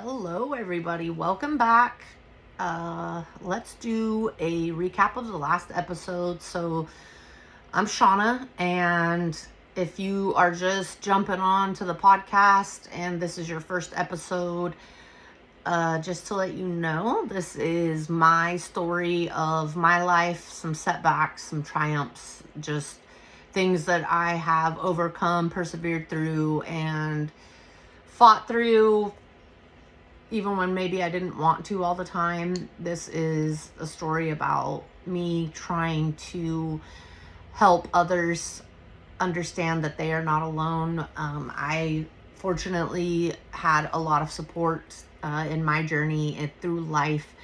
Hello, everybody. Welcome back. Let's do a recap of the last episode. So, I'm Shauna, and if you are just jumping on to the podcast and this is your first episode, just to let you know, this is my story of my life, some setbacks, some triumphs, just things that I have overcome, persevered through, and fought through even when maybe I didn't want to all the time. This is a story about me trying to help others understand that they are not alone. I fortunately had a lot of support in my journey and through life,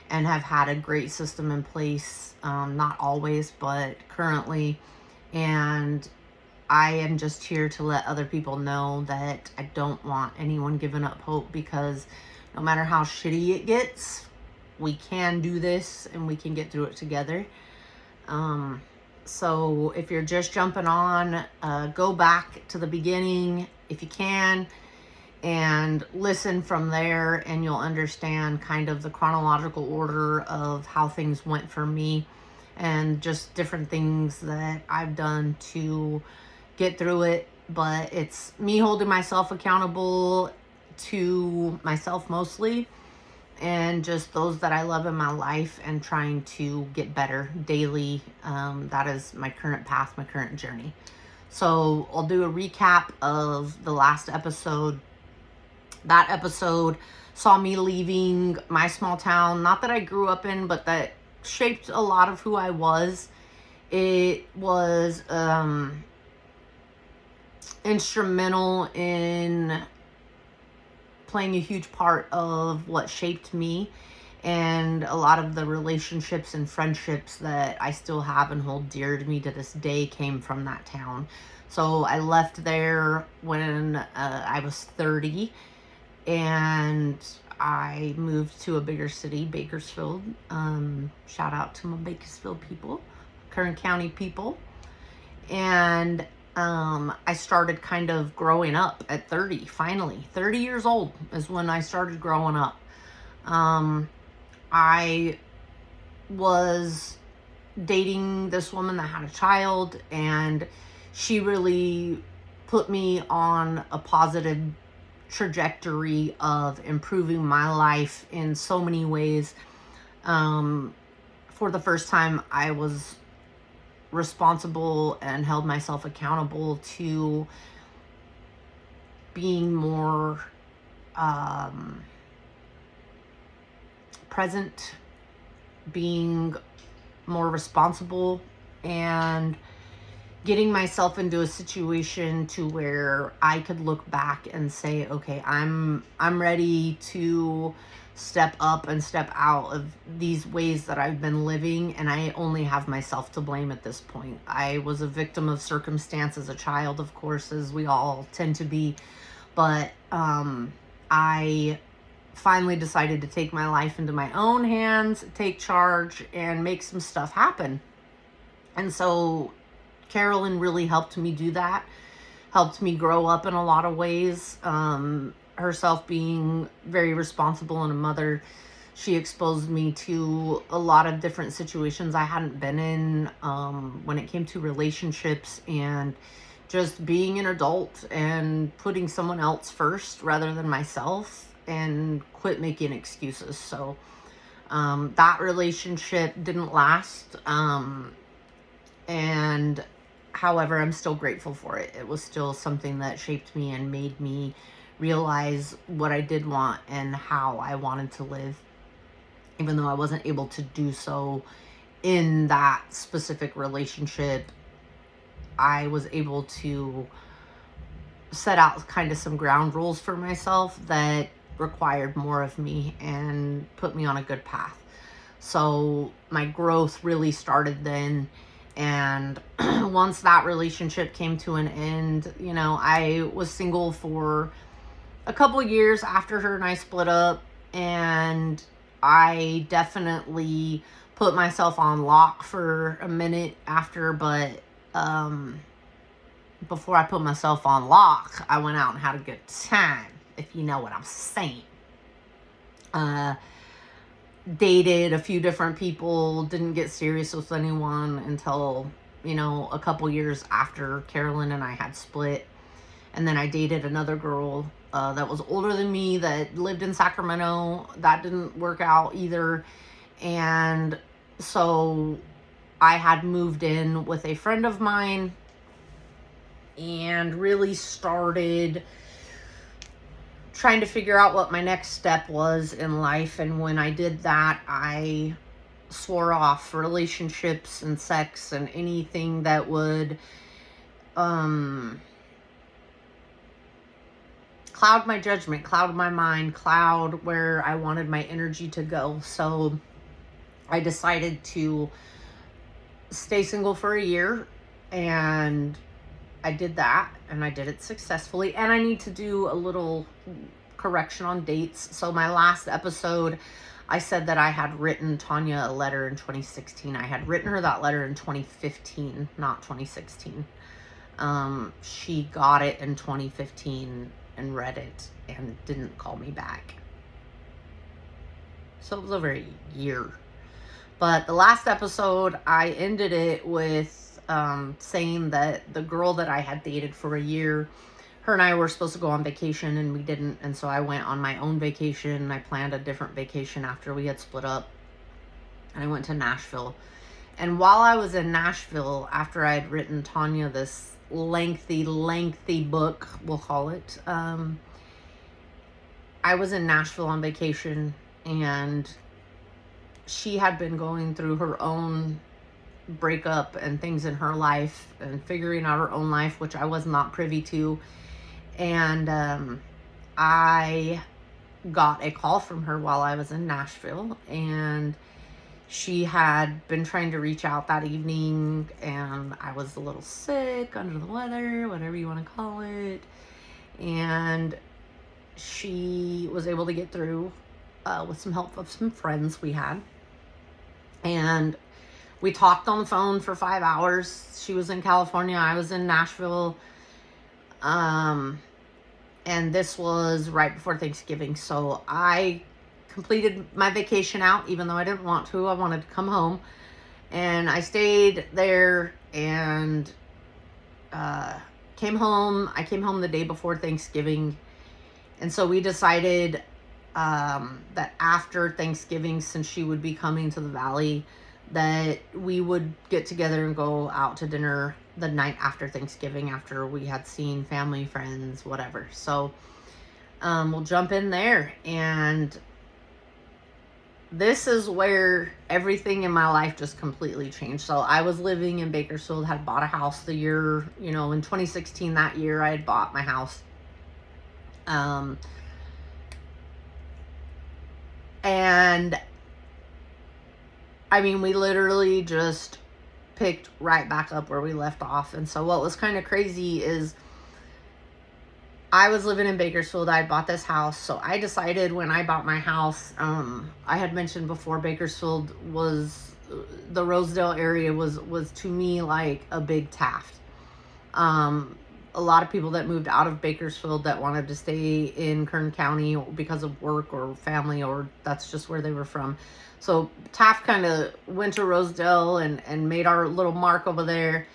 and have had a great system in place, not always, but currently. And I am just here to let other people know that I don't want anyone giving up hope, because no matter how shitty it gets, we can do this and we can get through it together. So if you're just jumping on, go back to the beginning if you can and listen from there, and you'll understand kind of the chronological order of how things went for me and just different things that I've done to get through it. But it's me holding myself accountable to myself mostly, and just those that I love in my life, and trying to get better daily. That is my current path, my current journey. So I'll do a recap of the last episode. That episode saw me leaving my small town, not that I grew up in, but that shaped a lot of who I was. It was instrumental in playing a huge part of what shaped me, and a lot of the relationships and friendships that I still have and hold dear to me to this day came from that town. So I left there when I was 30, and I moved to a bigger city, Bakersfield. Shout out to my Bakersfield people, Kern County people. And I started kind of growing up at 30, finally. 30 years old is when I started growing up. I was dating this woman that had a child, and she really put me on a positive trajectory of improving my life in so many ways. For the first time, I was responsible and held myself accountable to being more present, being more responsible, and getting myself into a situation to where I could look back and say, okay, I'm ready to step up and step out of these ways that I've been living, and I only have myself to blame at this point. I was a victim of circumstance as a child, of course, as we all tend to be, but I finally decided to take my life into my own hands, take charge, and make some stuff happen. And so Carolyn really helped me do that, helped me grow up in a lot of ways. Herself being very responsible and a mother, she exposed me to a lot of different situations I hadn't been in, when it came to relationships and just being an adult and putting someone else first rather than myself, and quit making excuses. So that relationship didn't last. And however, I'm still grateful for it. It was still something that shaped me and made me realize what I did want and how I wanted to live, even though I wasn't able to do so in that specific relationship. I was able to set out kind of some ground rules for myself that required more of me and put me on a good path. So my growth really started then. And once that relationship came to an end, I was single for a couple of years after her and I split up, and I definitely put myself on lock for a minute after, but before I put myself on lock, I went out and had a good time, if you know what I'm saying. Uh, Dated a few different people, didn't get serious with anyone until, a couple years after Carolyn and I had split. And then I dated another girl that was older than me that lived in Sacramento. That didn't work out either. And so I had moved in with a friend of mine and really started trying to figure out what my next step was in life. And when I did that, I swore off relationships and sex and anything that would cloud my judgment, cloud my mind, cloud where I wanted my energy to go. So I decided to stay single for a year, and I did that, and I did it successfully. And I need to do a little correction on dates. So my last episode, I said that I had written Tonya a letter in 2016. I had written her that letter in 2015, not 2016. She got it in 2015 and read it and didn't call me back. So it was over a year. But the last episode, I ended it with saying that the girl that I had dated for a year, her and I were supposed to go on vacation and we didn't. And so I went on my own vacation. I planned a different vacation after we had split up. And I went to Nashville. And while I was in Nashville, after I had written Tonya this lengthy book, we'll call it, I was in Nashville on vacation, and she had been going through her own breakup and things in her life and figuring out her own life, which I was not privy to. And I got a call from her while I was in Nashville, and she had been trying to reach out that evening, and I was a little sick, under the weather, whatever you want to call it. And she was able to get through with some help of some friends we had. And we talked on the phone for 5 hours. She was in California. I was in Nashville. And this was right before Thanksgiving. So I completed my vacation out, even though I didn't want to. I wanted to come home. And I stayed there and came home. I came home the day before Thanksgiving. And so we decided that after Thanksgiving, since she would be coming to the Valley, that we would get together and go out to dinner the night after Thanksgiving, after we had seen family, friends, whatever. So we'll jump in there. And this is where everything in my life just completely changed. So I was living in Bakersfield, had bought a house the year, in 2016, that year I had bought my house. And I mean, we literally just picked right back up where we left off. And so what was kind of crazy is I was living in Bakersfield. I bought this house. So I decided when I bought my house, I had mentioned before, Bakersfield was, the Rosedale area was to me like a big Taft. A lot of people that moved out of Bakersfield that wanted to stay in Kern County because of work or family, or that's just where they were from. So Taft kind of went to Rosedale and made our little mark over there.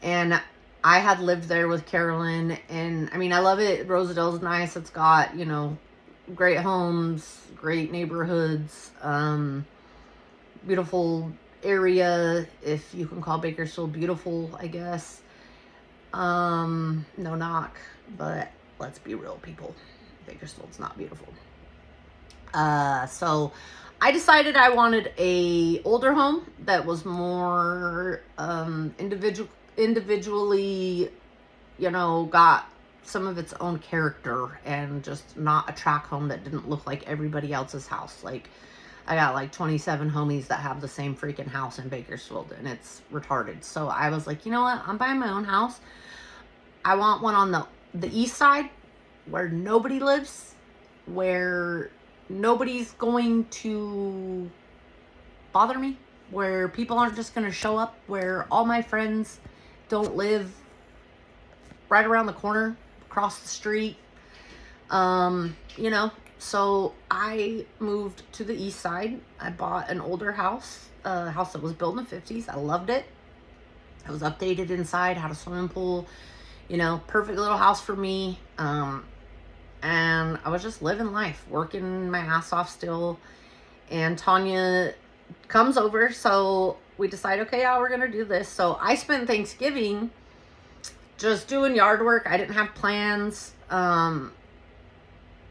And I had lived there with Carolyn, and I mean, I love it. Rosedale's nice. It's got, great homes, great neighborhoods, beautiful area, if you can call Bakersfield beautiful, I guess. No knock, but let's be real, people. Bakersfield's not beautiful. So I decided I wanted a older home that was more individually, got some of its own character, and just not a tract home that didn't look like everybody else's house. Like, I got like 27 homies that have the same freaking house in Bakersfield, and it's retarded. So I was like, you know what? I'm buying my own house. I want one on the east side where nobody lives, where nobody's going to bother me, where people aren't just going to show up, where all my friends don't live right around the corner, across the street. So I moved to the east side. I bought an older house, a house that was built in the 50s. I loved it. It was updated inside, had a swimming pool, perfect little house for me. And I was just living life, working my ass off still. And Tonya comes over, so we decide, okay, yeah, we're gonna do this. So I spent Thanksgiving just doing yard work. I didn't have plans.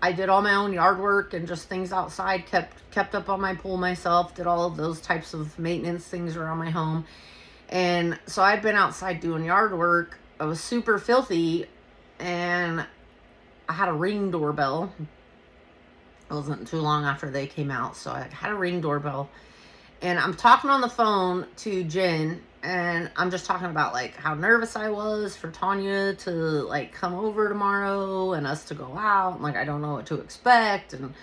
I did all my own yard work and just things outside, kept up on my pool myself, did all of those types of maintenance things around my home. And so I'd been outside doing yard work. I was super filthy, and I had a Ring doorbell. It wasn't too long after they came out, so I had a Ring doorbell. And I'm talking on the phone to Jen, and I'm just talking about, like, how nervous I was for Tonya to, like, come over tomorrow and us to go out. And, like, I don't know what to expect, and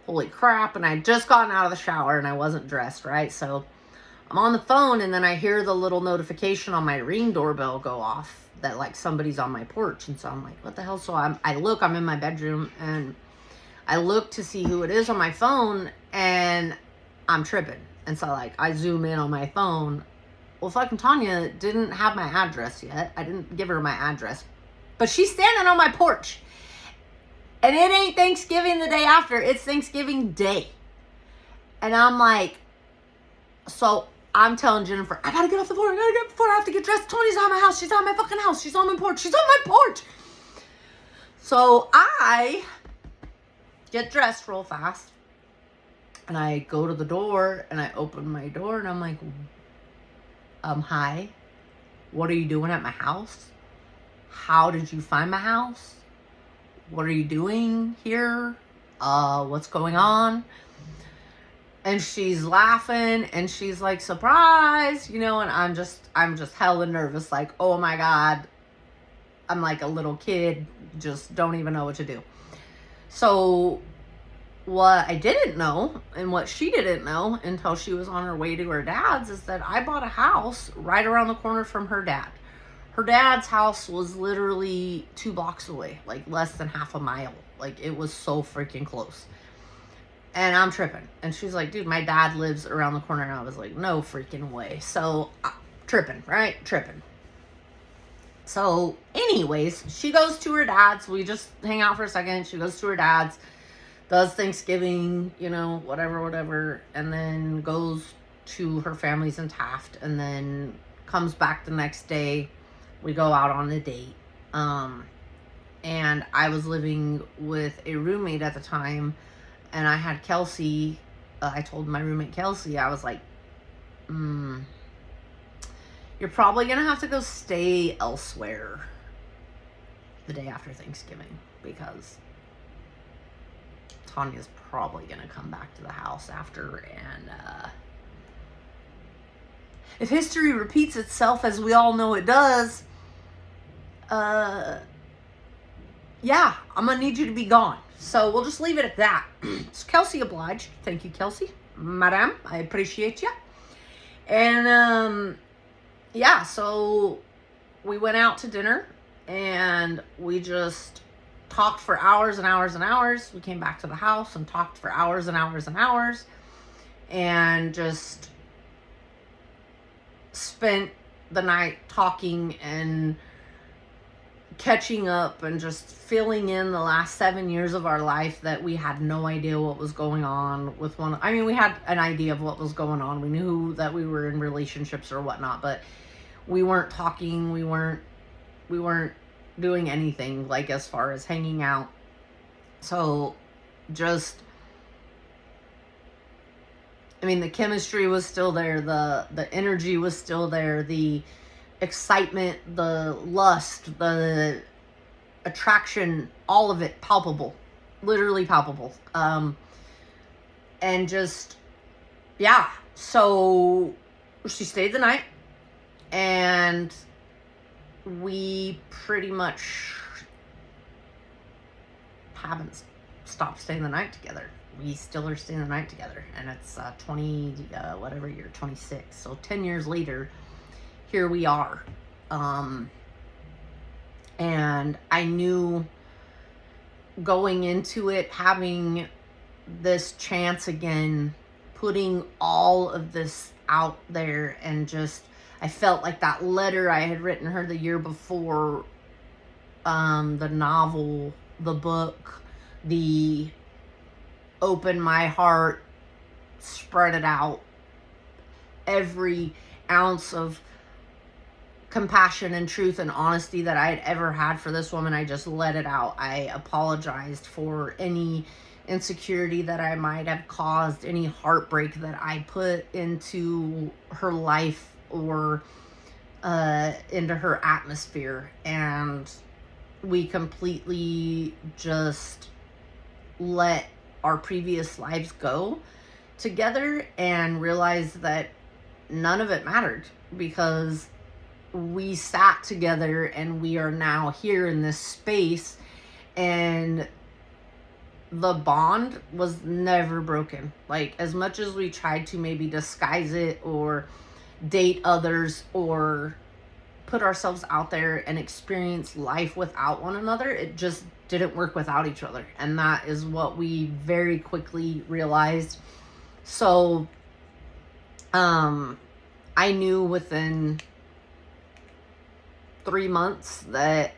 holy crap. And I'd just gotten out of the shower, and I wasn't dressed, right? So I'm on the phone, and then I hear the little notification on my Ring doorbell go off that, like, somebody's on my porch. And so I'm like, what the hell? So I'm in my bedroom, and I look to see who it is on my phone, and I'm tripping. And so, like, I zoom in on my phone. Well, fucking Tonya didn't have my address yet. I didn't give her my address. But she's standing on my porch. And it ain't Thanksgiving the day after. It's Thanksgiving Day. And I'm like, so I'm telling Jennifer, I gotta get off the floor. I have to get dressed. Tony's at my house. She's at my fucking house. She's on my porch. She's on my porch. So I get dressed real fast. And I go to the door, and I open my door, and I'm like, hi, what are you doing at my house? How did you find my house? What are you doing here? What's going on? And she's laughing, and she's like, surprise, and I'm just hella nervous, like, oh my God, I'm like a little kid, just don't even know what to do. So what I didn't know, and what she didn't know until she was on her way to her dad's, is that I bought a house right around the corner from her dad. Her dad's house was literally 2 blocks away, like less than half a mile. Like, it was so freaking close. And I'm tripping. And she's like, dude, my dad lives around the corner. And I was like, no freaking way. So, tripping, right? Tripping. So, anyways, she goes to her dad's. We just hang out for a second. She goes to her dad's, does Thanksgiving, whatever. And then goes to her family's in Taft. And then comes back the next day. We go out on a date. And I was living with a roommate at the time. And I had Kelsey. I told my roommate Kelsey, I was like, you're probably going to have to go stay elsewhere the day after Thanksgiving, because Tonya's probably going to come back to the house after. And if history repeats itself, as we all know it does, yeah, I'm going to need you to be gone. So we'll just leave it at that. So Kelsey obliged. Thank you, Kelsey. Madame, I appreciate you. And, yeah, so we went out to dinner, and we just talked for hours and hours and hours. We came back to the house and talked for hours and hours and hours, and just spent the night talking and catching up and just filling in the last 7 years of our life that we had no idea what was going on with one. I mean, we had an idea of what was going on. We knew that we were in relationships or whatnot, but we weren't talking. We weren't doing anything, like, as far as hanging out. So just, I mean, the chemistry was still there. The energy was still there. The excitement, the lust, the attraction, all of it palpable, literally palpable. And just, yeah. So she stayed the night, and we pretty much haven't stopped staying the night together. We still are staying the night together, and it's 26. So 10 years later, here we are. And I knew going into it, having this chance again, putting all of this out there, and just, I felt like that letter I had written her the year before, the novel, the book, the open my heart, spread it out, every ounce of compassion and truth and honesty that I had ever had for this woman, I just let it out. I apologized for any insecurity that I might have caused, any heartbreak that I put into her life or into her atmosphere. And we completely just let our previous lives go together and realized that none of it mattered, because we sat together and we are now here in this space, and the bond was never broken. Like, as much as we tried to maybe disguise it or date others or put ourselves out there and experience life without one another, it just didn't work without each other. And that is what we very quickly realized. So I knew within 3 months that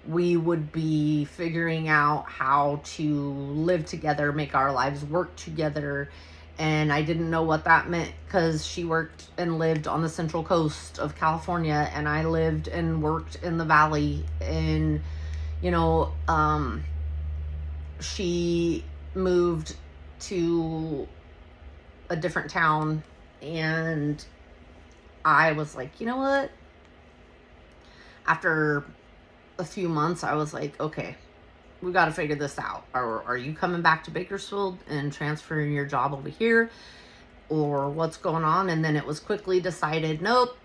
we would be figuring out how to live together, make our lives work together. And I didn't know what that meant, because she worked and lived on the Central Coast of California, and I lived and worked in the Valley. And, you know, she moved to a different town, and I was like, you know what? After a few months, I was like, okay, we got to figure this out. Are you coming back to Bakersfield and transferring your job over here, or what's going on? And then it was quickly decided, nope,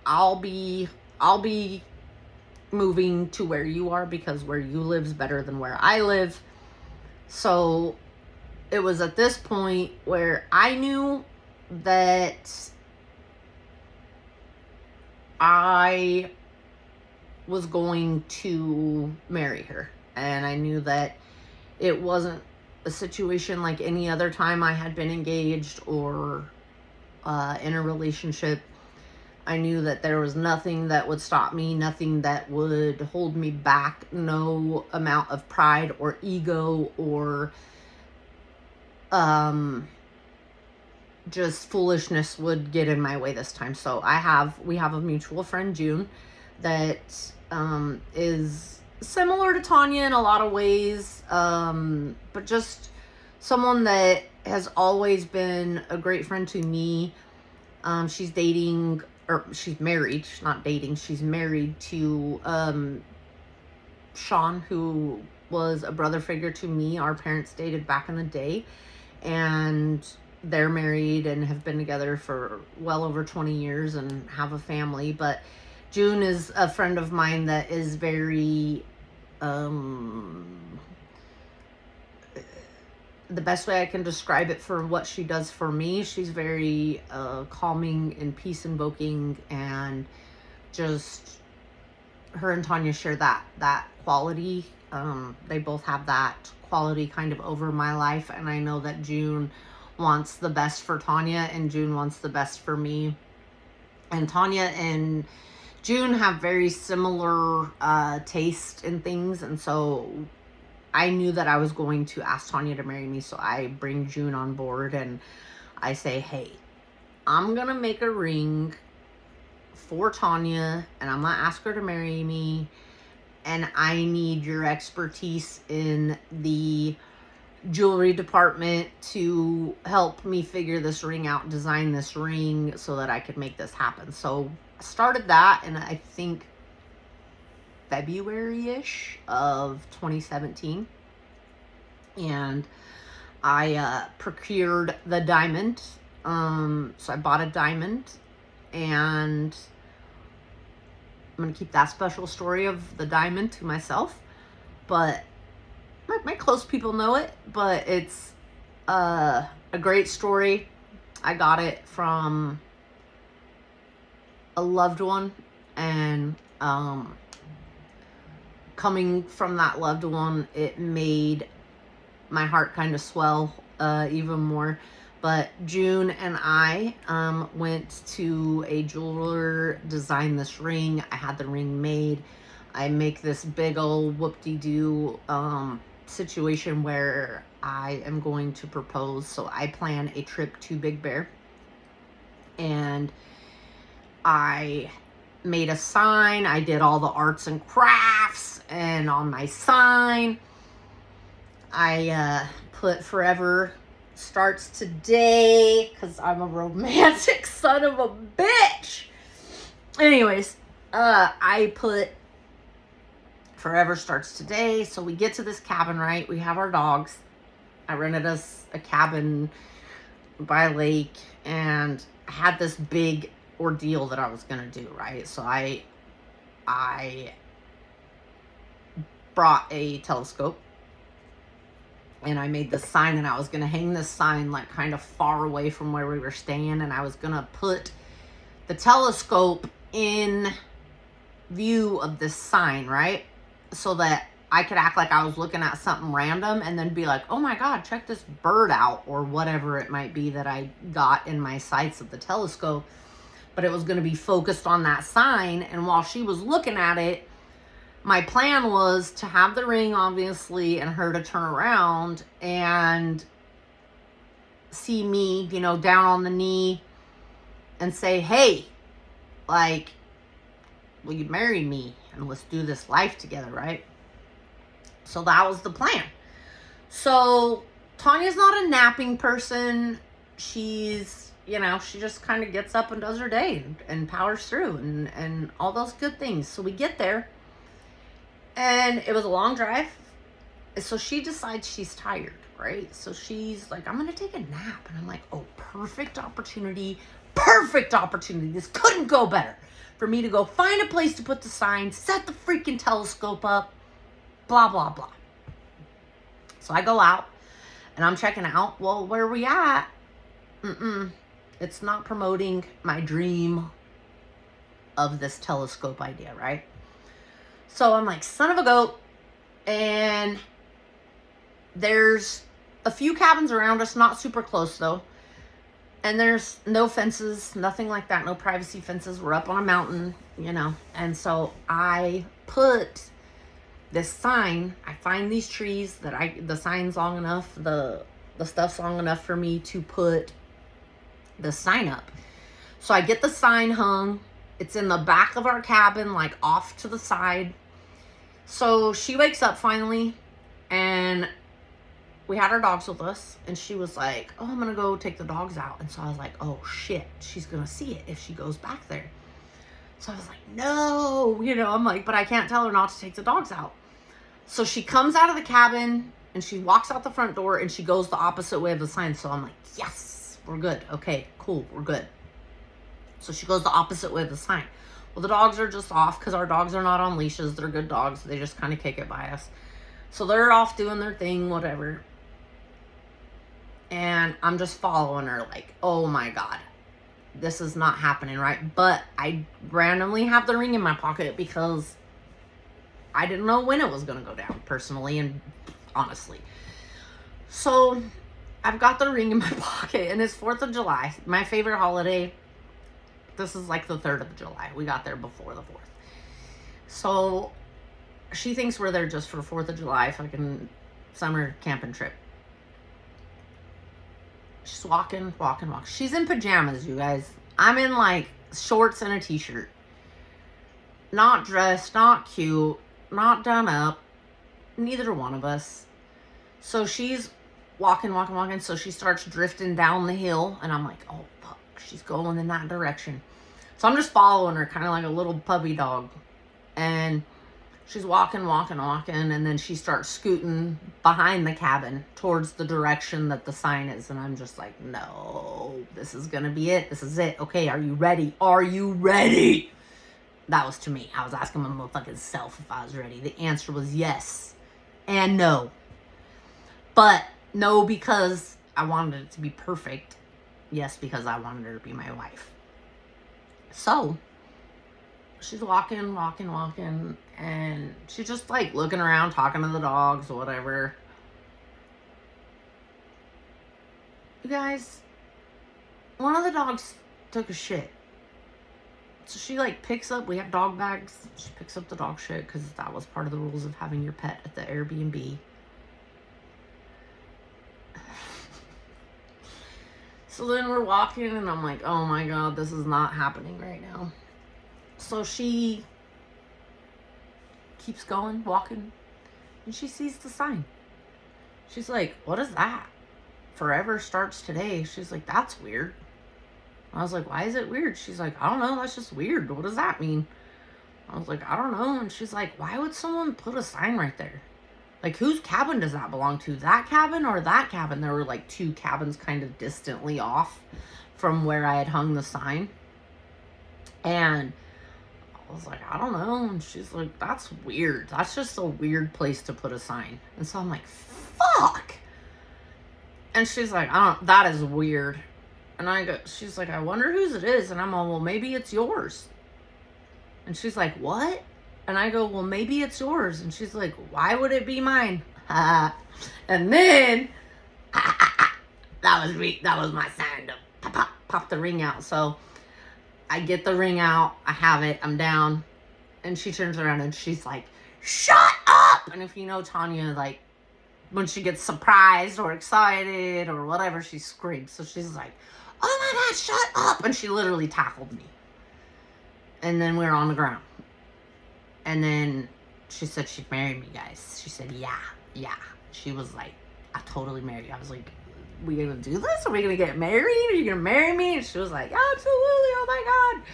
I'll be moving to where you are, because where you live's better than where I live. So it was at this point where I knew that I was going to marry her. And I knew that it wasn't a situation like any other time I had been engaged or in a relationship. I knew that there was nothing that would stop me, nothing that would hold me back, no amount of pride or ego or just foolishness would get in my way this time. So we have a mutual friend, June, that is similar to Tonya in a lot of ways, but just someone that has always been a great friend to me. She's dating, or she's married, she's not dating, she's married to Sean, who was a brother figure to me. Our parents dated back in the day, and they're married and have been together for well over 20 years and have a family. But June is a friend of mine that is very, the best way I can describe it for what she does for me, she's very calming and peace invoking, and just her and Tonya share that quality. They both have that quality kind of over my life, and I know that June wants the best for Tonya, and June wants the best for me. And Tonya and June have very similar taste in things, and so I knew that I was going to ask Tonya to marry me. So I bring June on board, and I say, hey, I'm gonna make a ring for Tonya, and I'm gonna ask her to marry me, and I need your expertise in the jewelry department to help me figure this ring out, design this ring so that I could make this happen. So I started that, and I think February-ish of 2017, and I procured the diamond. So I bought a diamond, and I'm gonna keep that special story of the diamond to myself, but my close people know it. But it's a great story. I got it from a loved one, and coming from that loved one, it made my heart kind of swell even more. But June and I went to a jeweler, designed this ring. I had the ring made. I make this big old whoop-de-doo situation where I am going to propose. So I plan a trip to Big Bear. And I made a sign. I did all the arts and crafts. And on my sign, I put forever starts today because I'm a romantic son of a bitch. Anyways, I put forever starts today. So we get to this cabin, right? We have our dogs. I rented us a cabin by a lake, and I had this big ordeal that I was gonna do, right? So I brought a telescope, and I made this sign, and I was gonna hang this sign like kind of far away from where we were staying, and I was gonna put the telescope in view of this sign, right? So that I could act like I was looking at something random and then be like, oh my God, check this bird out, or whatever it might be that I got in my sights of the telescope. But it was going to be focused on that sign. And while she was looking at it, my plan was to have the ring, obviously, and her to turn around and see me, you know, down on the knee and say, hey, like, will you marry me? And let's do this life together, right? So that was the plan. So Tonya's not a napping person. She's, you know, she just kind of gets up and does her day and powers through and all those good things. So we get there, and it was a long drive. So she decides she's tired, right? So she's like, I'm going to take a nap. And I'm like, oh, perfect opportunity. Perfect opportunity. This couldn't go better for me to go find a place to put the sign, set the freaking telescope up, blah, blah, blah. So I go out, and I'm checking out. Well, where are we at? It's not promoting my dream of this telescope idea, right? So I'm like, son of a goat. And there's a few cabins around us, not super close though. And there's no fences, nothing like that, no privacy fences. We're up on a mountain, you know. And so I put this sign, I find these trees that the sign's long enough, the stuff's long enough for me to put the sign up. So I get the sign hung. It's in the back of our cabin, like off to the side. So she wakes up finally, and we had our dogs with us, and she was like, oh, I'm gonna go take the dogs out. And so I was like, oh shit, she's gonna see it if she goes back there. So I was like, no, you know, I'm like, but I can't tell her not to take the dogs out. So she comes out of the cabin, and she walks out the front door, and she goes the opposite way of the sign. So I'm like, yes, we're good. Okay, cool, we're good. So she goes the opposite way of the sign. Well, the dogs are just off because our dogs are not on leashes. They're good dogs. They just kind of kick it by us. So they're off doing their thing, whatever. And I'm just following her like, oh my God, this is not happening, right? But I randomly have the ring in my pocket because I didn't know when it was going to go down, personally and honestly. So I've got the ring in my pocket, and it's 4th of July, my favorite holiday. This is like the 3rd of July. We got there before the 4th. So she thinks we're there just for 4th of July, fucking summer camping trip. She's walking. She's in pajamas, you guys. I'm in like shorts and a t-shirt. Not dressed, not cute, not done up. Neither one of us. So she's walking. So she starts drifting down the hill, and I'm like, oh fuck, she's going in that direction. So I'm just following her, kind of like a little puppy dog. And she's walking, and then she starts scooting behind the cabin towards the direction that the sign is. And I'm just like, no, this is going to be it. This is it. Okay, are you ready? Are you ready? That was to me. I was asking my motherfucking self if I was ready. The answer was yes and no. But no, because I wanted it to be perfect. Yes, because I wanted her to be my wife. So she's walking, and she's just like looking around, talking to the dogs or whatever. You guys, one of the dogs took a shit. So she like picks up, we have dog bags. She picks up the dog shit because that was part of the rules of having your pet at the Airbnb. So then we're walking and I'm like, oh my God, this is not happening right now. So she keeps going, walking, and she sees the sign. She's like, what is that? Forever starts today. She's like, that's weird. I was like, why is it weird? She's like, I don't know, that's just weird. What does that mean? I was like, I don't know. And she's like, why would someone put a sign right there? Like, whose cabin does that belong to? That cabin or that cabin? There were like 2 cabins kind of distantly off from where I had hung the sign. And I was like, I don't know. And she's like, that's weird. That's just a weird place to put a sign. And so I'm like, fuck. And she's like, that is weird. And she's like, I wonder whose it is. And I'm all, well, maybe it's yours. And she's like, what? And I go, well, maybe it's yours. And she's like, why would it be mine? And then, that was me. That was my sign to pop the ring out. So I get the ring out. I have it. I'm down. And she turns around and she's like, shut up. And if you know Tonya, like, when she gets surprised or excited or whatever, she screams. So she's like, oh my God, shut up. And she literally tackled me. And then we were on the ground. And then she said she'd marry me, guys. She said, yeah. She was like, I totally marry you. I was like, we gonna do this? Are we gonna get married? Are you gonna marry me? And she was like, absolutely, oh my God.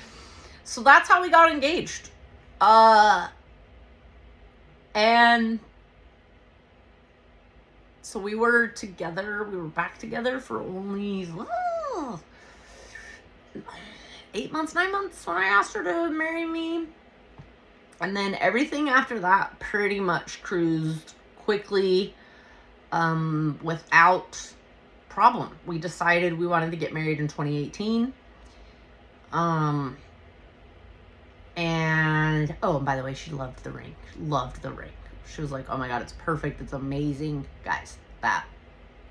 So that's how we got engaged. And so we were back together for only 8 months, 9 months when I asked her to marry me. And then everything after that pretty much cruised quickly, without problem. We decided we wanted to get married in 2018. And, oh, and by the way, she loved the ring. She was like, oh my God, it's perfect. It's amazing. Guys, that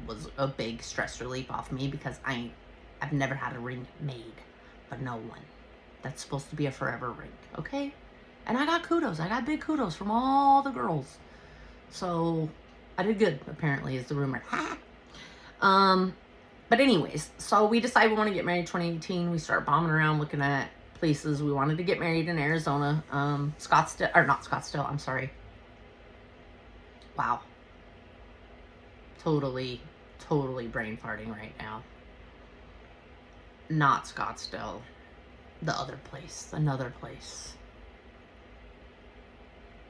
was a big stress relief off me because I've never had a ring made, but no one. That's supposed to be a forever ring, okay? And I got kudos. I got big kudos from all the girls. So I did good, apparently, is the rumor. But anyways, so we decided we want to get married in 2018. We start bombing around looking at places. We wanted to get married in Arizona. Not Scottsdale, I'm sorry. Wow. Totally brain farting right now. Not Scottsdale. The other place. Another place.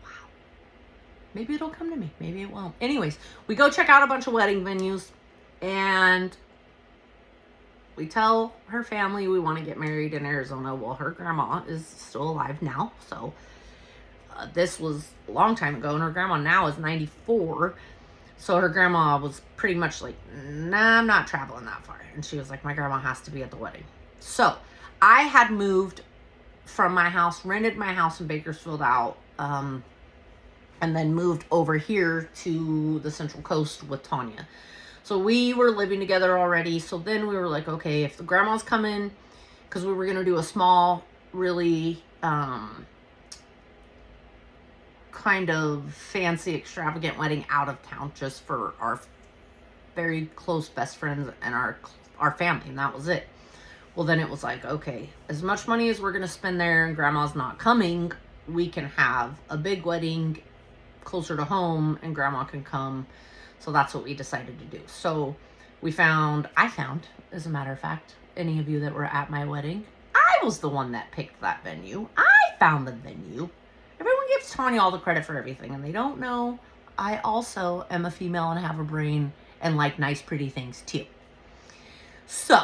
Wow. Maybe it'll come to me. Maybe it won't. Anyways, we go check out a bunch of wedding venues. And we tell her family we want to get married in Arizona. Well, her grandma is still alive now. So this was a long time ago. And her grandma now is 94. So her grandma was pretty much like, nah, I'm not traveling that far. And she was like, my grandma has to be at the wedding. So I had moved from my house, rented my house in Bakersfield out, and then moved over here to the Central Coast with Tonya. So we were living together already. So then we were like, okay, if the grandma's coming, because we were going to do a small, really kind of fancy, extravagant wedding out of town just for our very close best friends and our family, and that was it. Well, then it was like, okay, as much money as we're going to spend there and grandma's not coming, we can have a big wedding closer to home and grandma can come. So that's what we decided to do. So I found, as a matter of fact, any of you that were at my wedding, I was the one that picked that venue. I found the venue. Everyone gives Tonya all the credit for everything, and they don't know I also am a female and have a brain and like nice, pretty things too. So,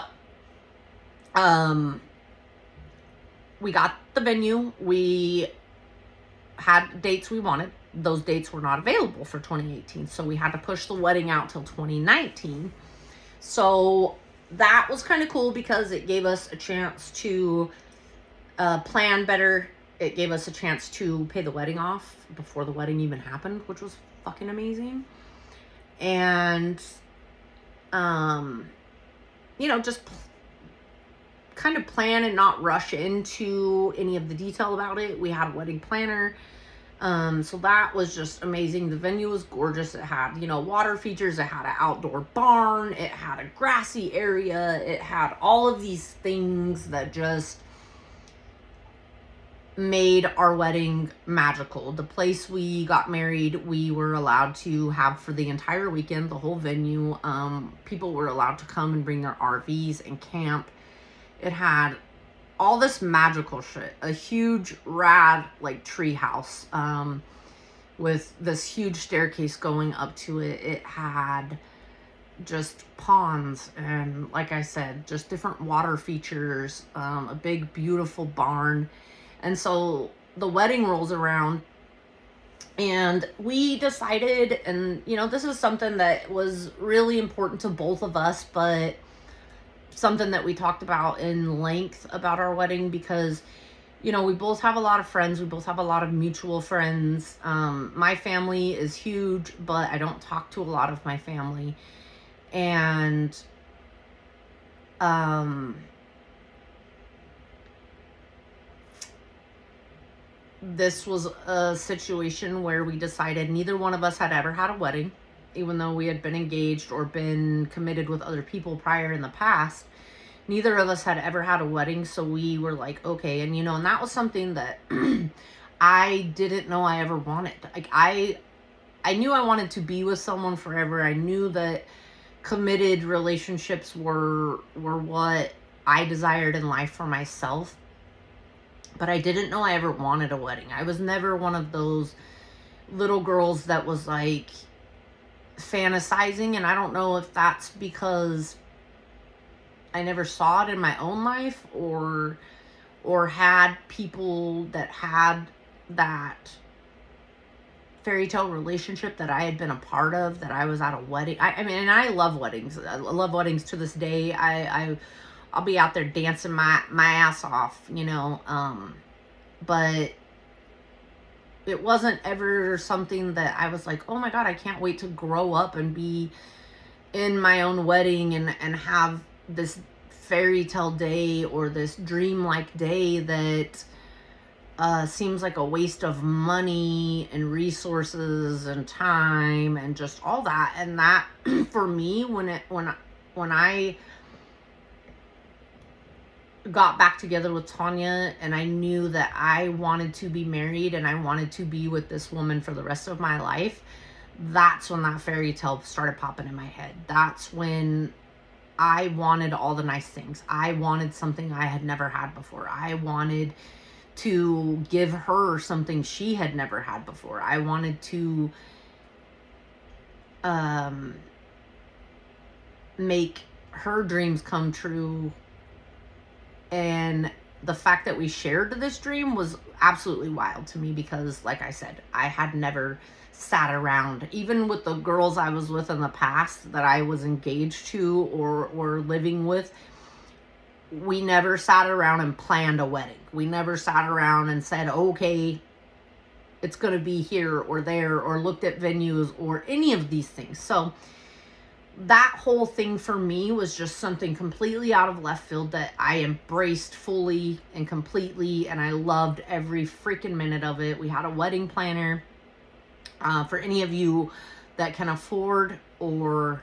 we got the venue. We had dates we wanted. Those dates were not available for 2018. So we had to push the wedding out till 2019. So that was kind of cool because it gave us a chance to plan better. It gave us a chance to pay the wedding off before the wedding even happened, which was fucking amazing. And just kind of plan and not rush into any of the detail about it. We had a wedding planner. So that was just amazing. The venue was gorgeous. It had, water features. It had an outdoor barn. It had a grassy area. It had all of these things that just made our wedding magical. The place we got married, we were allowed to have for the entire weekend, the whole venue. People were allowed to come and bring their RVs and camp. It had all this magical shit, a huge rad tree house with this huge staircase going up to it. It had just ponds and, like I said, just different water features, a big beautiful barn. And so the wedding rolls around and we decided, and this is something that was really important to both of us, but something that we talked about in length about our wedding, because we both have a lot of friends. We both have a lot of mutual friends. My family is huge, but I don't talk to a lot of my family. And this was a situation where we decided neither one of us had ever had a wedding, even though we had been engaged or been committed with other people prior in the past. Neither of us had ever had a wedding, so we were like, okay. And, and that was something that I didn't know I ever wanted. I knew I wanted to be with someone forever. I knew that committed relationships were what I desired in life for myself. But I didn't know I ever wanted a wedding. I was never one of those little girls that was fantasizing. And I don't know if that's because I never saw it in my own life or had people that had that fairy tale relationship that I had been a part of, that I was at a wedding. I mean, and I love weddings. I love weddings to this day. I'll be out there dancing my ass off, but it wasn't ever something that I was like, oh my God, I can't wait to grow up and be in my own wedding and have this fairy tale day or this dream-like day that seems like a waste of money and resources and time and just all that. And that for me, when I got back together with Tonya and I knew that I wanted to be married and I wanted to be with this woman for the rest of my life, that's when that fairy tale started popping in my head. That's when I wanted all the nice things. I wanted something I had never had before. I wanted to give her something she had never had before. I wanted to make her dreams come true. And the fact that we shared this dream was absolutely wild to me because, like I said, I had never sat around, even with the girls I was with in the past that I was engaged to or living with. We never sat around and planned a wedding. We never sat around and said, okay, it's going to be here or there, or looked at venues or any of these things. So that whole thing for me was just something completely out of left field that I embraced fully and completely, and I loved every freaking minute of it. We had a wedding planner. For any of you that can afford or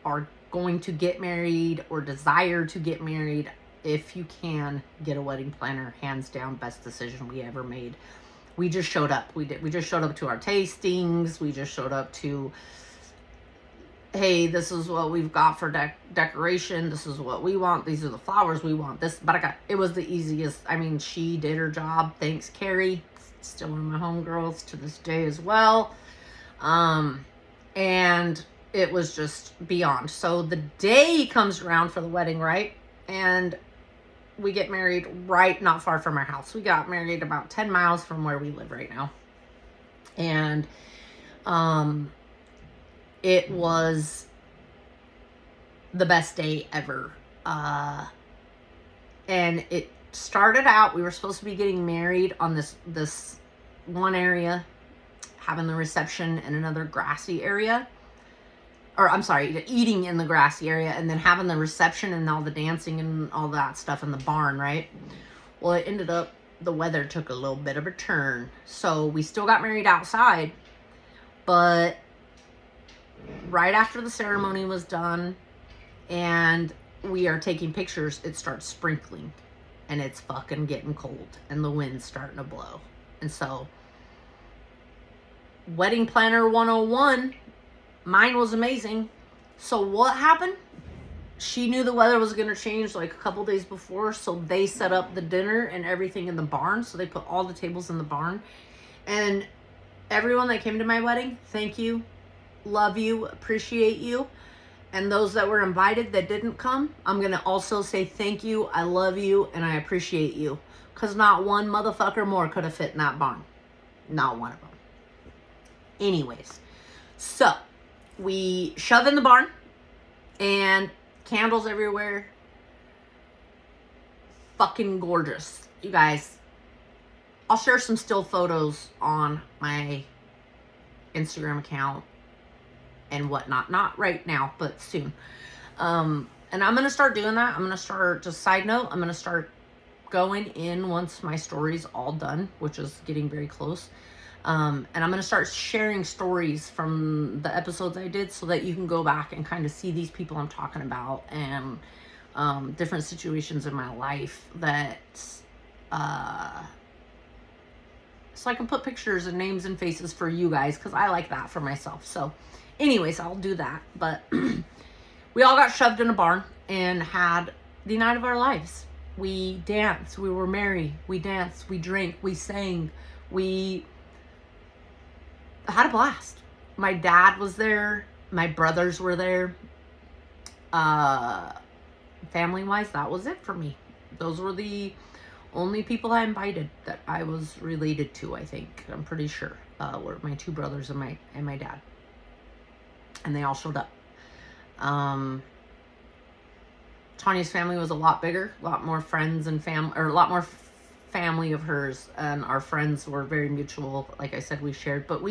are going to get married or desire to get married, if you can get a wedding planner, hands down, best decision we ever made. We just showed up. We just showed up to our tastings. We just showed up to, hey, this is what we've got for decoration. This is what we want. These are the flowers we want. It was the easiest. I mean, she did her job. Thanks, Carrie. Still one of my homegirls to this day as well. And it was just beyond. So the day comes around for the wedding, right? And we get married right not far from our house. We got married about 10 miles from where we live right now. And it was the best day ever. And it started out, we were supposed to be getting married on this one area, having the reception in another grassy area. or I'm sorry, eating in the grassy area, and then having the reception and all the dancing and all that stuff in the barn, right? Well, it ended up, the weather took a little bit of a turn. So we still got married outside, but right after the ceremony was done and we are taking pictures, it starts sprinkling and it's fucking getting cold and the wind's starting to blow. And so, wedding planner 101, mine was amazing. So what happened? She knew the weather was going to change like a couple days before, so they set up the dinner and everything in the barn. So they put all the tables in the barn. And everyone that came to my wedding, thank you, love you, appreciate you. And those that were invited that didn't come, I'm going to also say thank you, I love you, and I appreciate you. Because not one motherfucker more could have fit in that barn. Not one of them. Anyways, so we shove in the barn and candles everywhere. Fucking gorgeous. You guys, I'll share some still photos on my Instagram account and whatnot. Not right now, but soon. And I'm going to start doing that. I'm going to start, just side note, I'm going to start going in once my story's all done, which is getting very close. And I'm going to start sharing stories from the episodes I did so that you can go back and kind of see these people I'm talking about and different situations in my life that so I can put pictures and names and faces for you guys, because I like that for myself. So anyways, I'll do that. But we all got shoved in a barn and had the night of our lives. We danced, we were merry, we danced, we drank, we sang, we had a blast. My dad was there, my brothers were there. Family-wise, that was it for me. Those were the only people I invited that I was related to, I think. I'm pretty sure. Were my two brothers and my dad. And they all showed up. Tonya's family was a lot bigger, a lot more friends and family, or a lot more family of hers, and our friends were very mutual. Like I said, we shared, but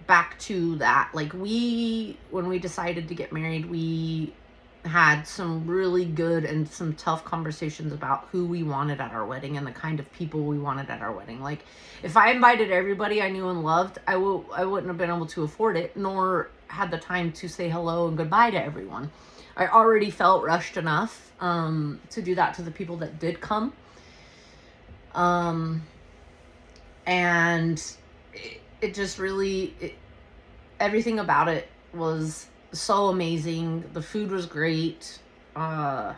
back to that, like when we decided to get married, we had some really good and some tough conversations about who we wanted at our wedding and the kind of people we wanted at our wedding. Like, if I invited everybody I knew and loved, I wouldn't have been able to afford it, nor had the time to say hello and goodbye to everyone. I already felt rushed enough to do that to the people that did come. And it just really, everything about it was so amazing. The food was great. Some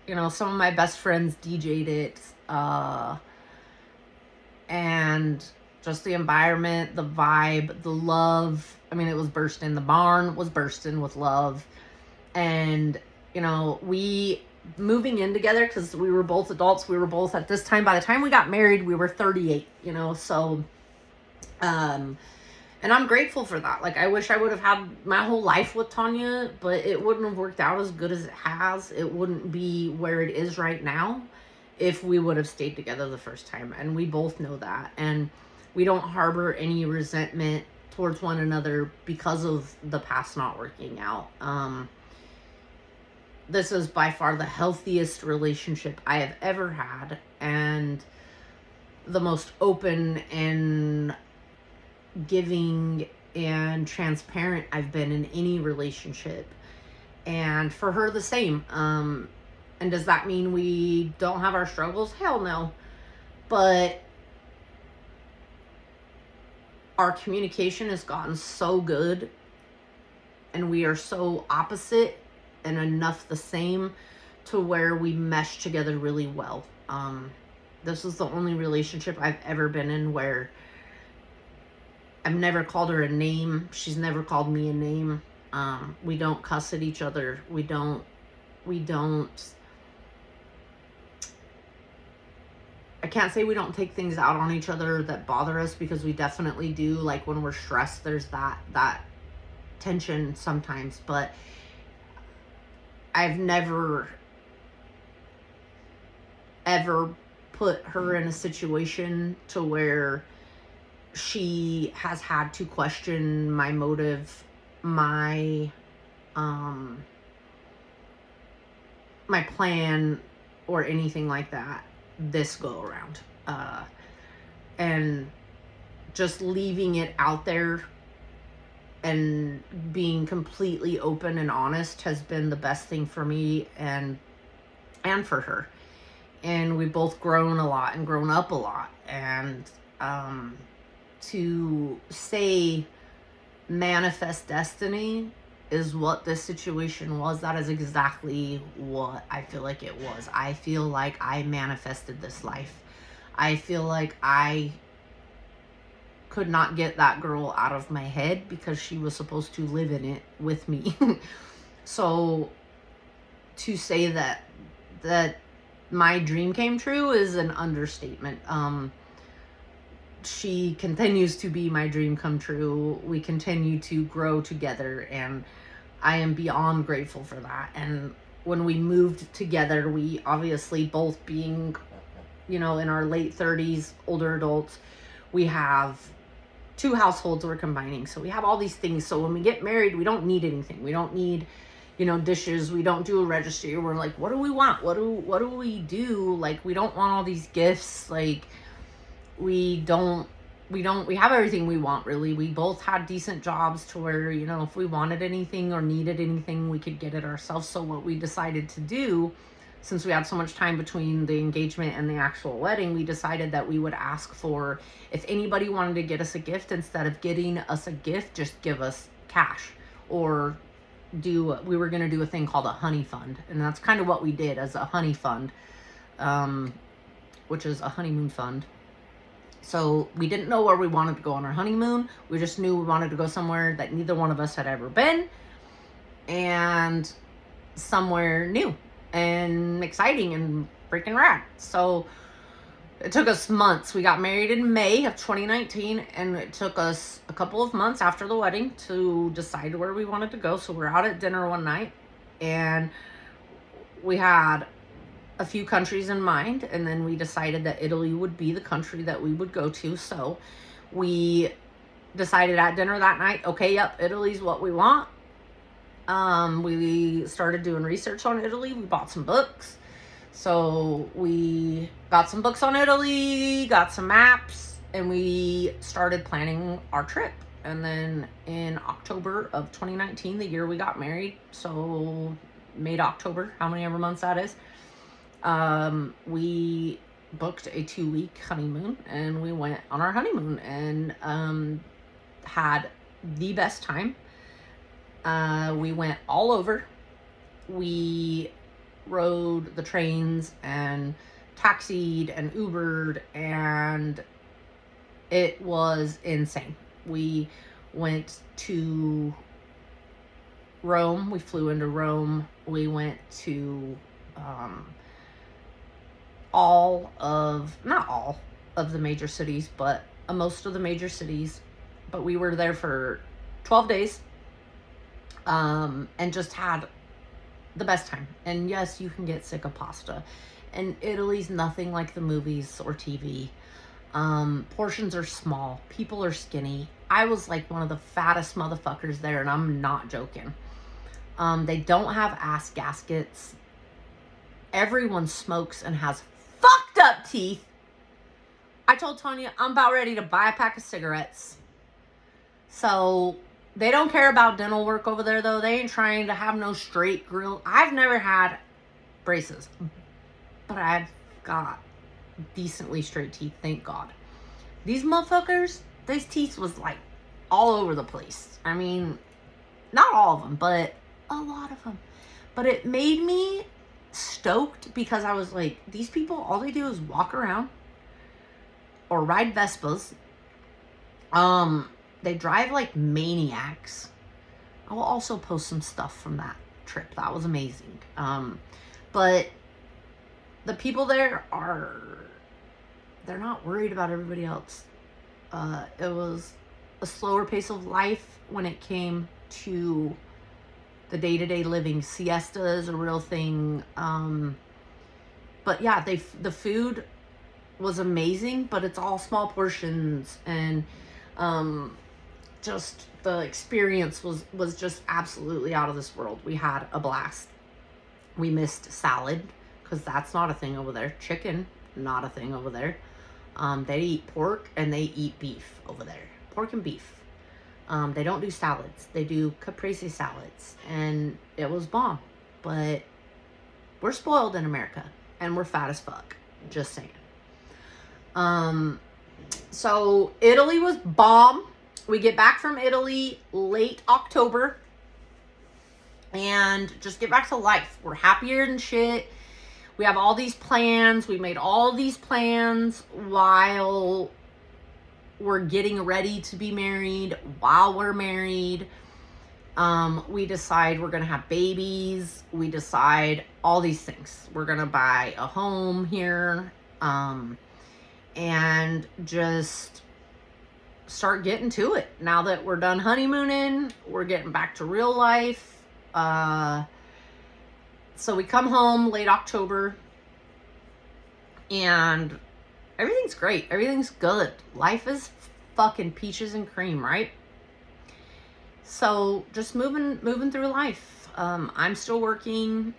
of my best friends DJ'd it. And just the environment, the vibe, the love. I mean, it was bursting. The barn was bursting with love. And, we moving in together, because we were both adults. We were both at this time, by the time we got married, we were 38, so, and I'm grateful for that. Like, I wish I would have had my whole life with Tonya, but it wouldn't have worked out as good as it has. It wouldn't be where it is right now if we would have stayed together the first time. And we both know that. And we don't harbor any resentment towards one another because of the past not working out. This is by far the healthiest relationship I have ever had, and the most open and giving and transparent I've been in any relationship. And for her, the same. And does that mean we don't have our struggles? Hell no. But our communication has gotten so good, and we are so opposite and enough the same to where we mesh together really well. This is the only relationship I've ever been in where I've never called her a name. She's never called me a name. We don't cuss at each other. We don't, I can't say we don't take things out on each other that bother us, because we definitely do. Like, when we're stressed, there's that tension sometimes, but I've never ever put her in a situation to where she has had to question my motive, my my plan, or anything like that this go around. And just leaving it out there and being completely open and honest has been the best thing for me and for her. And we've both grown a lot and grown up a lot. And to say manifest destiny is what this situation was, that is exactly what I feel like it was. I feel like I manifested this life. I feel like I could not get that girl out of my head because she was supposed to live in it with me. So to say that my dream came true is an understatement. She continues to be my dream come true. We continue to grow together, and I am beyond grateful for that. And when we moved together, we obviously both being, in our late 30s, older adults, we have 2 households we're combining. So we have all these things. So when we get married, we don't need anything. We don't need, dishes. We don't do a registry. We're like, what do we want? What do we do? Like, we don't want all these gifts. Like, we have everything we want, really. We both had decent jobs to where, if we wanted anything or needed anything, we could get it ourselves. So what we decided to do, since we had so much time between the engagement and the actual wedding, we decided that we would ask for, if anybody wanted to get us a gift, instead of getting us a gift, just give us cash. Or we were going to do a thing called a honey fund. And that's kind of what we did as a honey fund, which is a honeymoon fund. So we didn't know where we wanted to go on our honeymoon. We just knew we wanted to go somewhere that neither one of us had ever been, and somewhere new and exciting and freaking rad. So it took us months. We got married in May of 2019, and it took us a couple of months after the wedding to decide where we wanted to go. So we're out at dinner one night, and we had a few countries in mind, and then we decided that Italy would be the country that we would go to. So we decided at dinner that night, okay, yep, Italy's what we want. We started doing research on Italy. We bought some books. So we got some books on Italy, got some maps, and we started planning our trip. And then in October of 2019, the year we got married, so October, how many ever months that is, we booked a 2-week honeymoon, and we went on our honeymoon and had the best time. We went all over. We rode the trains and taxied and Ubered, and it was insane. We went to Rome. We flew into Rome. We went to not all of the major cities, but most of the major cities. But we were there for 12 days and just had the best time. And yes, you can get sick of pasta, and Italy's nothing like the movies or TV. Portions are small, people are skinny. I was like one of the fattest motherfuckers there, and I'm not joking. They don't have ass gaskets. Everyone smokes and has fucked up teeth. I told Tonya I'm about ready to buy a pack of cigarettes. So they don't care about dental work over there, though. They ain't trying to have no straight grill. I've never had braces, but I've got decently straight teeth, thank God. These motherfuckers, these teeth was like all over the place. I mean, not all of them, but a lot of them. But it made me stoked because I was like, these people, all they do is walk around or ride Vespas. They drive like maniacs. I will also post some stuff from that trip. That was amazing. But the people there they're not worried about everybody else. It was a slower pace of life when it came to the day-to-day living. Siesta is a real thing. But yeah, the food was amazing, but it's all small portions, and just the experience was just absolutely out of this world. We had a blast. We missed salad because that's not a thing over there. Chicken, not a thing over there. They eat pork and they eat beef over there. Pork and beef. They don't do salads. They do caprese salads, and it was bomb. But we're spoiled in America, and we're fat as fuck. Just saying. So Italy was bomb. We get back from Italy late October, and just get back to life. We're happier than shit. We have all these plans. We made all these plans while we're getting ready to be married, while we're married. We decide we're going to have babies. We decide all these things. We're going to buy a home here, and just start getting to it. Now that we're done honeymooning, we're getting back to real life. So we come home late October, and everything's great. Everything's good. Life is fucking peaches and cream, right? So just moving through life. I'm still working.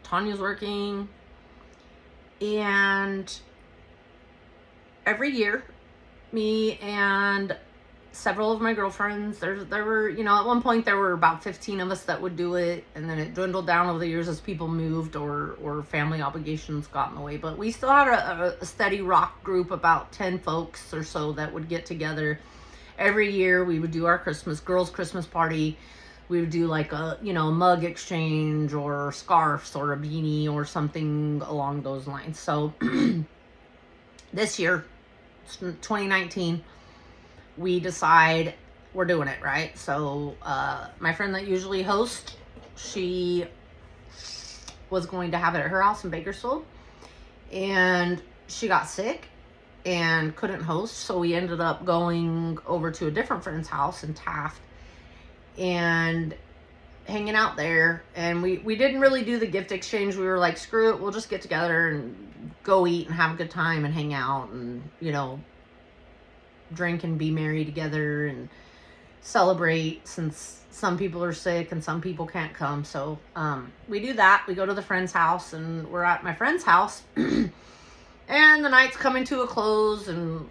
Tonya's working. And every year, me and several of my girlfriends, there were, at one point there were about 15 of us that would do it, and then it dwindled down over the years as people moved or family obligations got in the way. But we still had a steady rock group, about 10 folks or so, that would get together every year. We would do our girls' Christmas party. We would do like a mug exchange or scarves or a beanie or something along those lines. So this year, 2019, we decide we're doing it, right? So my friend that usually hosts, she was going to have it at her house in Bakersfield, and she got sick and couldn't host, so we ended up going over to a different friend's house in Taft and hanging out there. And we didn't really do the gift exchange. We were like, screw it, we'll just get together and go eat and have a good time and hang out and drink and be merry together and celebrate, since some people are sick and some people can't come. So we do that. We go to the friend's house, and we're at my friend's house and the night's coming to a close and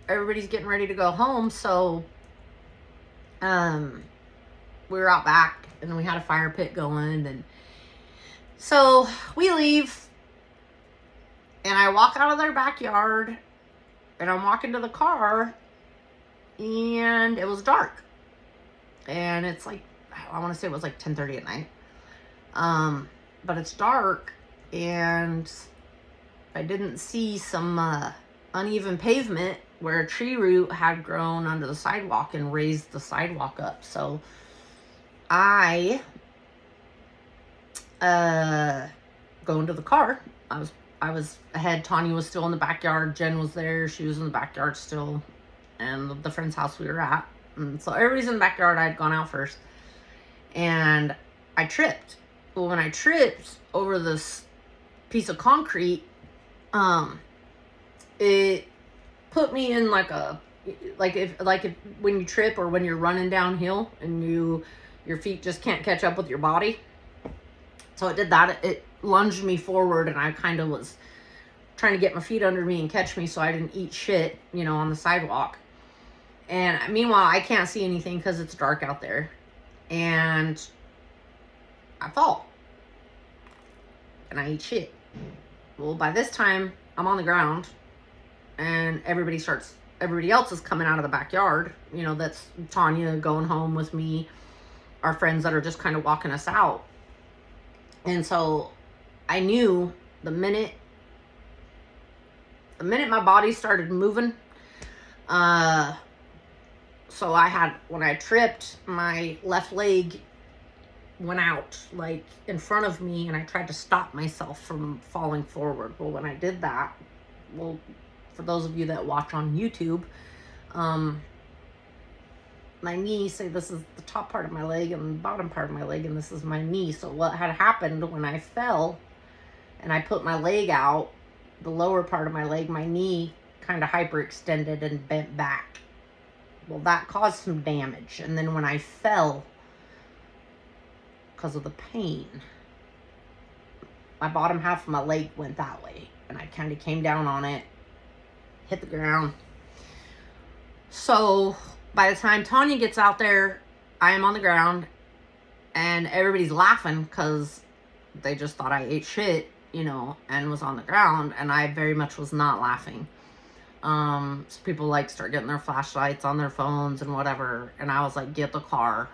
everybody's getting ready to go home. So we were out back and we had a fire pit going, and so we leave, and I walk out of their backyard, and I'm walking to the car, and it was dark. And it's like, I want to say it was like 10:30 at night. But it's dark, and I didn't see some uneven pavement where a tree root had grown under the sidewalk and raised the sidewalk up. So I go into the car. I was ahead. Tonya was still in the backyard. Jen was there. She was in the backyard still. And the friend's house we were at. And so everybody's in the backyard. I had gone out first. And I tripped. Well, when I tripped over this piece of concrete, it put me in like if when you trip or when you're running downhill and your feet just can't catch up with your body. So it did that. It lunged me forward, and I kind of was trying to get my feet under me and catch me so I didn't eat shit, on the sidewalk. And meanwhile, I can't see anything because it's dark out there. And I fall. And I eat shit. Well, by this time, I'm on the ground, and everybody else is coming out of the backyard. That's Tonya going home with me, our friends that are just kind of walking us out. And so I knew the minute my body started moving, so when I tripped, my left leg went out like in front of me, and I tried to stop myself from falling forward. Well, when I did that, for those of you that watch on YouTube, my knee, say this is the top part of my leg and the bottom part of my leg, and this is my knee. So what had happened when I fell and I put my leg out, the lower part of my leg, my knee kind of hyperextended and bent back. Well, that caused some damage. And then when I fell, because of the pain, my bottom half of my leg went that way. And I kind of came down on it, hit the ground. So by the time Tonya gets out there, I am on the ground. And everybody's laughing because they just thought I ate shit, you know, and was on the ground. And I very much was not laughing. So people like start getting their flashlights on their phones and whatever. And I was like, get the car.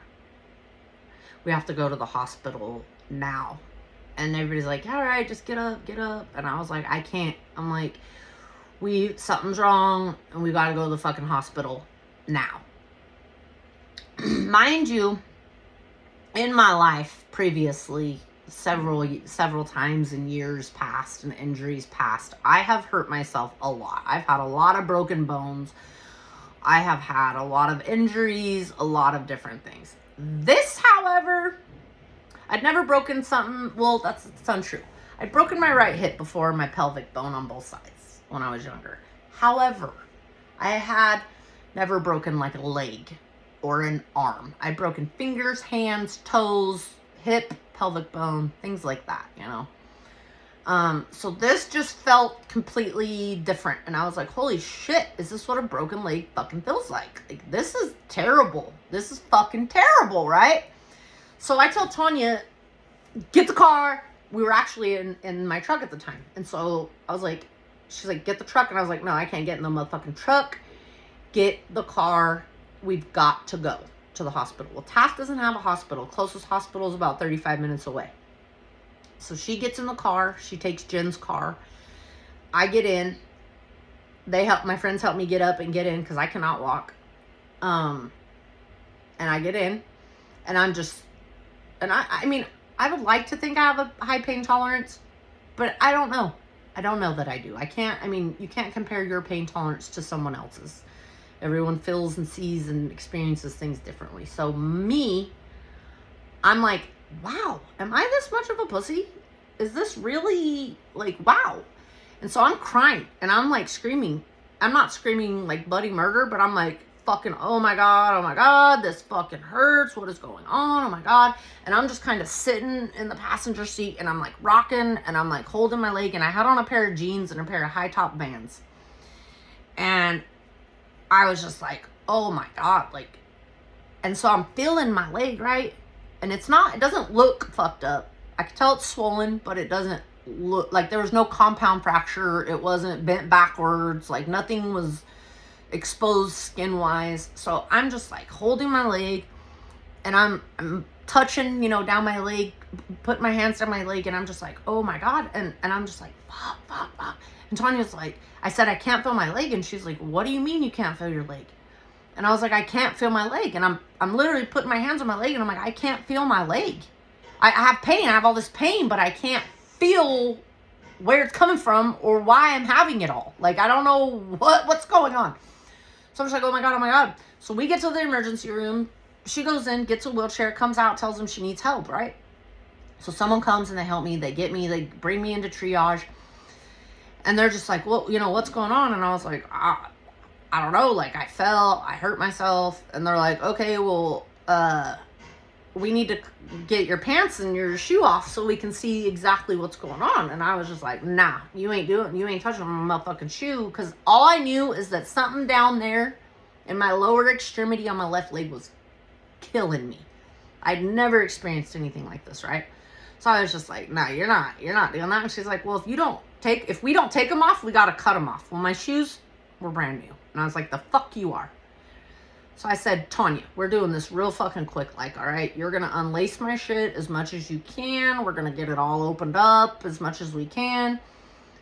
We have to go to the hospital now. And everybody's like, all right, just get up, get up. And I was like, I can't. I'm like, something's wrong and we got to go to the fucking hospital now. Mind you, in my life previously, several times in years past and injuries past, I have hurt myself a lot. I've had a lot of broken bones. I have had a lot of injuries, a lot of different things. This, however, I'd never broken something. Well, that's untrue. I'd broken my right hip before, my pelvic bone on both sides when I was younger. However, I had never broken like a leg or an arm. I'd broken fingers, hands, toes, hip, pelvic bone, things like that, you know. So this just felt completely different. And I was like, holy shit, is this what a broken leg fucking feels like? Like, this is terrible. This is fucking terrible, right? So I tell Tonya, get the car. We were actually in my truck at the time. And so I was like, she's like, get the truck. And I was like, no, I can't get in the motherfucking truck. Get the car. We've got to go to the hospital. Well, Taft doesn't have a hospital. Closest hospital is about 35 minutes away. So she gets in the car. She takes Jen's car. I get in. My friends help me get up and get in because I cannot walk. And I get in. And I'm just, and I mean, I would like to think I have a high pain tolerance, but I don't know. I don't know that I do. You can't compare your pain tolerance to someone else's. Everyone feels and sees and experiences things differently. So me, I'm like, wow, am I this much of a pussy? Is this really, like, wow? And so I'm crying and I'm like screaming. I'm not screaming like bloody murder, but I'm like fucking, oh my God, this fucking hurts. What is going on? Oh my God. And I'm just kind of sitting in the passenger seat and I'm like rocking and I'm like holding my leg and I had on a pair of jeans and a pair of high top Vans. And I was just like, oh my God, like, and so I'm feeling my leg, right? And it doesn't look fucked up. I can tell it's swollen, but it doesn't look like there was no compound fracture. It wasn't bent backwards. Like nothing was exposed skin wise. So I'm just like holding my leg and I'm touching, down my leg, put my hands down my leg. And I'm just like, oh my God. And I'm just like, fuck. And Tanya's like, I said, I can't feel my leg. And she's like, what do you mean you can't feel your leg? And I was like, I can't feel my leg. And I'm literally putting my hands on my leg and I'm like, I can't feel my leg. I have pain. I have all this pain, but I can't feel where it's coming from or why I'm having it all. Like, I don't know what's going on. So I'm just like, oh my God. So we get to the emergency room. She goes in, gets a wheelchair, comes out, tells them she needs help, right? So someone comes and they help me. They get me, they bring me into triage. And they're just like, well, what's going on? And I was like, I don't know. Like, I fell, I hurt myself. And they're like, okay, well, we need to get your pants and your shoe off so we can see exactly what's going on. And I was just like, nah, you ain't touching my motherfucking shoe. Because all I knew is that something down there in my lower extremity on my left leg was killing me. I'd never experienced anything like this, right? So I was just like, nah, you're not doing that. And she's like, well, if we don't take them off, we got to cut them off. Well, my shoes were brand new. And I was like, the fuck you are. So I said, Tonya, we're doing this real fucking quick. Like, all right, you're going to unlace my shit as much as you can. We're going to get it all opened up as much as we can.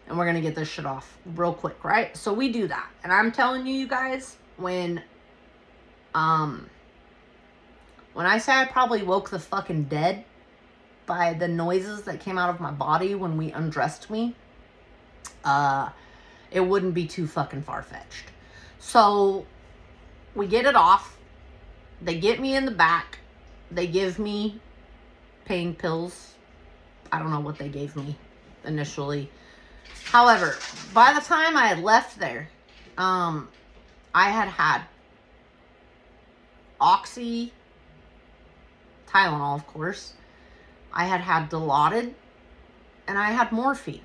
And we're going to get this shit off real quick, right? So we do that. And I'm telling you guys, when I say I probably woke the fucking dead by the noises that came out of my body when we undressed me, it wouldn't be too fucking far-fetched. So we get it off. They get me in the back. They give me pain pills. I don't know what they gave me initially. However, by the time I had left there, I had Oxy, Tylenol, of course. I had Dilaudid, and I had morphine.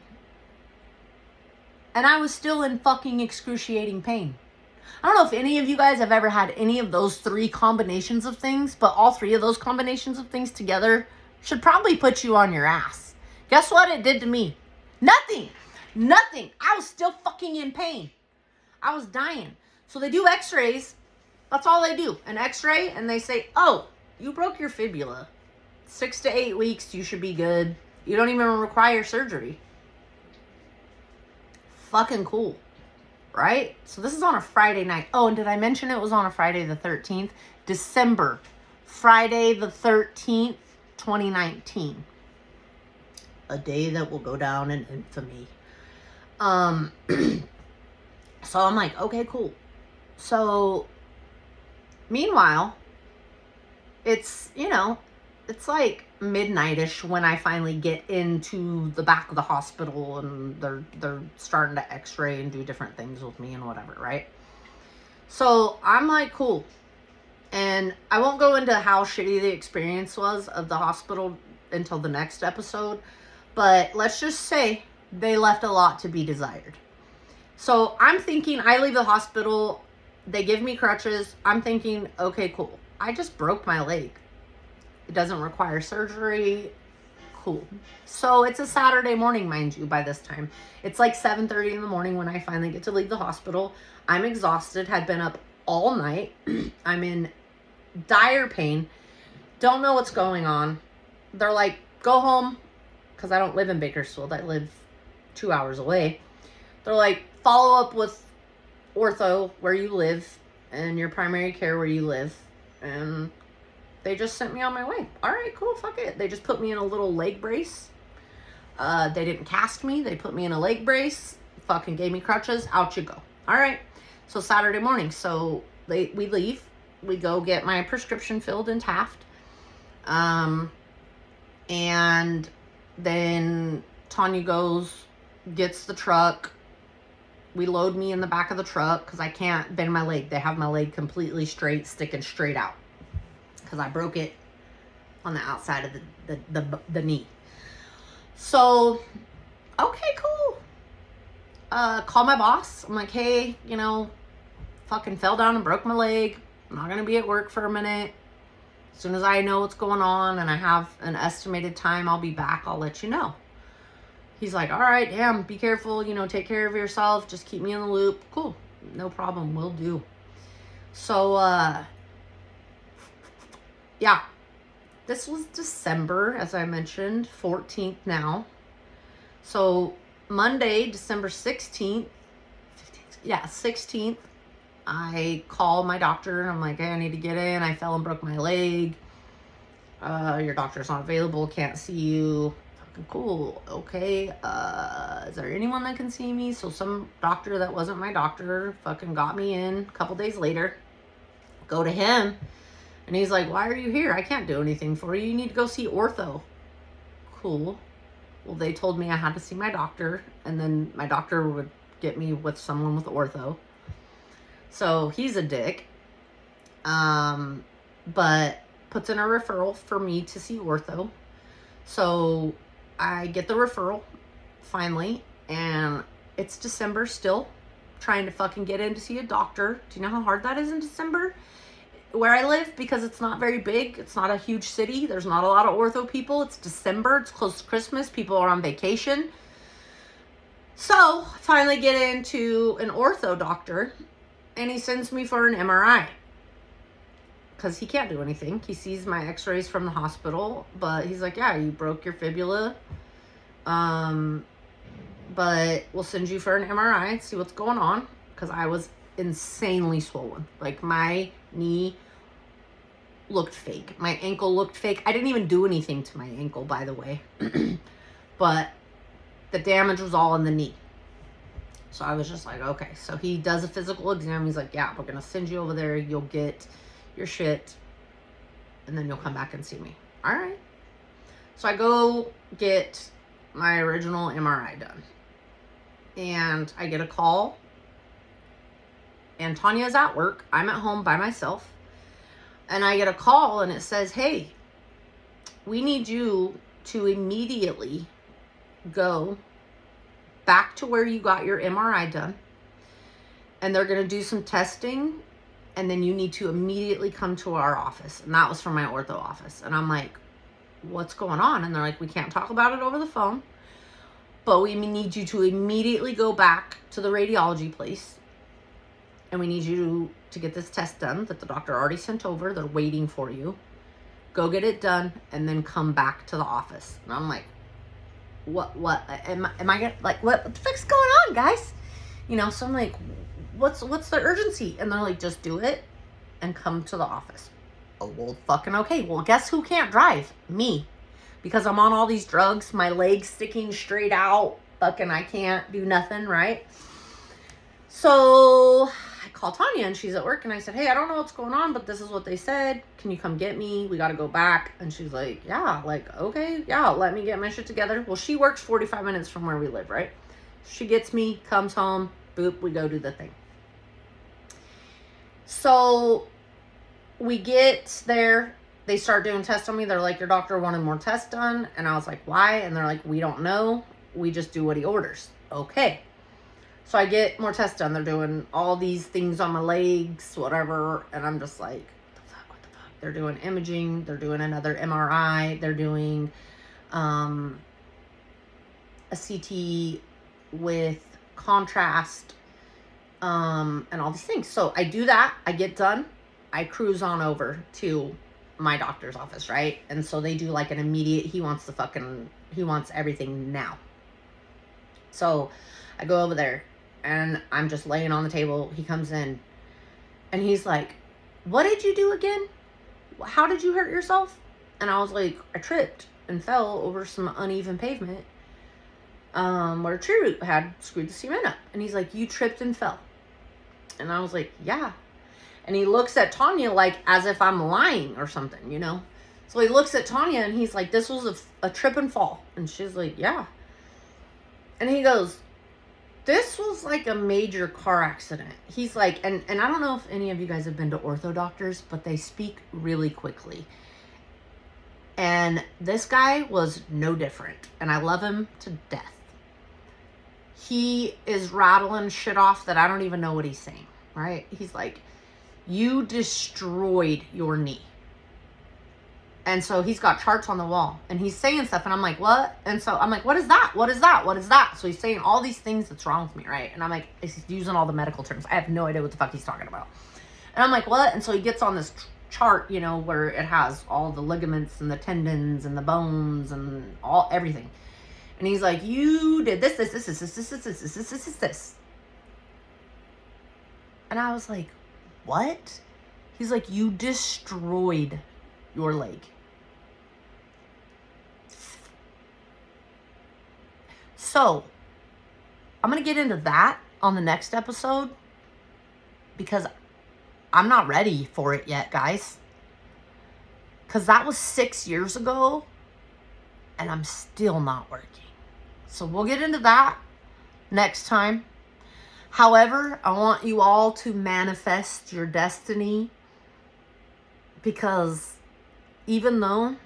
And I was still in fucking excruciating pain. I don't know if any of you guys have ever had any of those 3 combinations of things, but all 3 of those combinations of things together should probably put you on your ass. Guess what it did to me? Nothing. Nothing. I was still fucking in pain. I was dying. So they do x-rays. That's all they do. An x-ray, and they say, oh, you broke your fibula. 6 to 8 weeks, you should be good. You don't even require surgery. Fucking cool. Right? So this is on a Friday night. Oh, and did I mention it was on a Friday the 13th? December. Friday the 13th, 2019. A day that will go down in infamy. So I'm like, okay, cool. So, meanwhile, it's, it's like midnight-ish when I finally get into the back of the hospital, and they're starting to x-ray and do different things with me and whatever, right? So I'm like, cool. And I won't go into how shitty the experience was of the hospital until the next episode, but let's just say they left a lot to be desired. So I'm thinking, I leave the hospital, they give me crutches. I'm thinking, okay, cool. I just broke my leg. It doesn't require surgery. Cool. So it's a Saturday morning, mind you, by this time. It's like 7:30 in the morning when I finally get to leave the hospital. I'm exhausted, had been up all night. I'm in dire pain. Don't know what's going on. They're like, go home, because I don't live in Bakersfield. I live 2 hours away. They're like, follow up with ortho where you live and your primary care where you live. And they just sent me on my way. All right, cool, fuck it. They just put me in a little leg brace. They didn't cast me. They put me in a leg brace. Fucking gave me crutches. Out you go. All right. So Saturday morning. So we leave. We go get my prescription filled in Taft. And then Tonya goes, gets the truck. We load me in the back of the truck because I can't bend my leg. They have my leg completely straight, sticking straight out, because I broke it on the outside of the knee. So, okay, cool. Call my boss. I'm like, hey, fucking fell down and broke my leg. I'm not going to be at work for a minute. As soon as I know what's going on and I have an estimated time I'll be back, I'll let you know. He's like, all right, damn, be careful, take care of yourself. Just keep me in the loop. Cool. No problem. Will do. So, yeah. This was December, as I mentioned, 14th now. So, Monday, December 16th, 16th, I call my doctor and I'm like, hey, I need to get in. I fell and broke my leg. Your doctor's not available. Can't see you. Fucking cool. Okay. Is there anyone that can see me? So some doctor that wasn't my doctor fucking got me in a couple days later. Go to him. And he's like, why are you here? I can't do anything for you. You need to go see ortho. Cool. Well, they told me I had to see my doctor. And then my doctor would get me with someone with ortho. So he's a dick. But puts in a referral for me to see ortho. So I get the referral finally, and it's December still, trying to fucking get in to see a doctor. Do you know how hard that is in December? Where I live, because it's not very big, it's not a huge city, there's not a lot of ortho people. It's December, it's close to Christmas, people are on vacation. So finally get into an ortho doctor, and he sends me for an MRI. Because he can't do anything. He sees my x-rays from the hospital, but he's like, yeah, you broke your fibula. But we'll send you for an MRI and see what's going on. Because I was insanely swollen. Like, my knee looked fake. My ankle looked fake. I didn't even do anything to my ankle, by the way. But the damage was all in the knee. So I was just like, okay. So he does a physical exam. He's like, yeah, we're going to send you over there. You'll get your shit, and then you'll come back and see me. All right. So I go get my original MRI done. and I get a call, and Tonya's at work. I'm at home by myself, and I get a call, and it says, hey, we need you to immediately go back to where you got your MRI done, and they're going to do some testing, and then you need to immediately come to our office. And that was from my ortho office. And I'm like, what's going on? And they're like, we can't talk about it over the phone, but we need you to immediately go back to the radiology place, and we need you to get this test done that the doctor already sent over. They're waiting for you. Go get it done, and then come back to the office. And I'm like, what am I gonna, like, what the fuck's going on, guys? You know, so I'm like, what's the urgency? And they're like, just do it and come to the office. Oh, well, fucking okay. Well, guess who can't drive? Me. Because I'm on all these drugs, my legs sticking straight out, fucking I can't do nothing, right? So I call Tonya, and she's at work, and I said, hey, I don't know what's going on, but this is what they said. Can you come get me? We got to go back. And she's like, yeah, like, okay, yeah, let me get my shit together. Well, she works 45 minutes from where we live, right? She gets me, comes home, boop, we go do the thing. So we get there, they start doing tests on me. They're like, your doctor wanted more tests done. And I was like, why? And they're like, we don't know. We just do what he orders. Okay. So I get more tests done. They're doing all these things on my legs, whatever. And I'm just like, what the fuck? They're doing imaging. They're doing another MRI. They're doing a CT with contrast, and all these things. So I do that. I get done. I cruise on over to my doctor's office, right? And so they do like an immediate, he wants everything now. So I go over there, and I'm just laying on the table. He comes in, and he's like, what did you do again? How did you hurt yourself? And I was like, I tripped and fell over some uneven pavement, where a tree root had screwed the cement up. And he's like, you tripped and fell. And I was like, yeah. And he looks at Tonya like as if I'm lying or something, you know? So he looks at Tonya, and he's like, this was a trip and fall. And she's like, yeah. And he goes, this was like a major car accident. He's like, and I don't know if any of you guys have been to ortho doctors, but they speak really quickly. And this guy was no different. And I love him to death. He is rattling shit off that I don't even know what he's saying, right? He's like, you destroyed your knee. And so he's got charts on the wall, and he's saying stuff, and I'm like, what? And so I'm like, what is that? What is that? What is that? So he's saying all these things that's wrong with me, right? And I'm like, he's using all the medical terms. I have no idea what the fuck he's talking about. And I'm like, what? And so he gets on this chart, you know, where it has all the ligaments and the tendons and the bones and everything. And he's like, you did this. And I was like, what? He's like, you destroyed your leg. So I'm going to get into that on the next episode, because I'm not ready for it yet, guys. Because that was 6 years ago, and I'm still not working. So we'll get into that next time. However, I want you all to manifest your destiny, because even though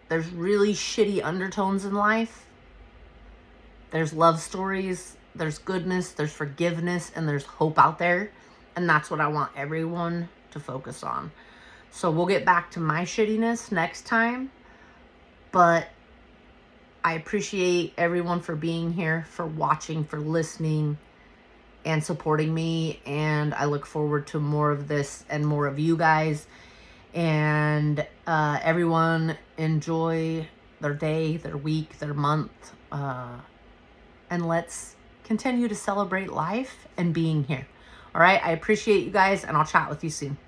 there's really shitty undertones in life, there's love stories, there's goodness, there's forgiveness, and there's hope out there. And that's what I want everyone to focus on. So we'll get back to my shittiness next time. But I appreciate everyone for being here, for watching, for listening, and supporting me. And I look forward to more of this and more of you guys. And everyone enjoy their day, their week, their month. And let's continue to celebrate life and being here. All right. I appreciate you guys, and I'll chat with you soon.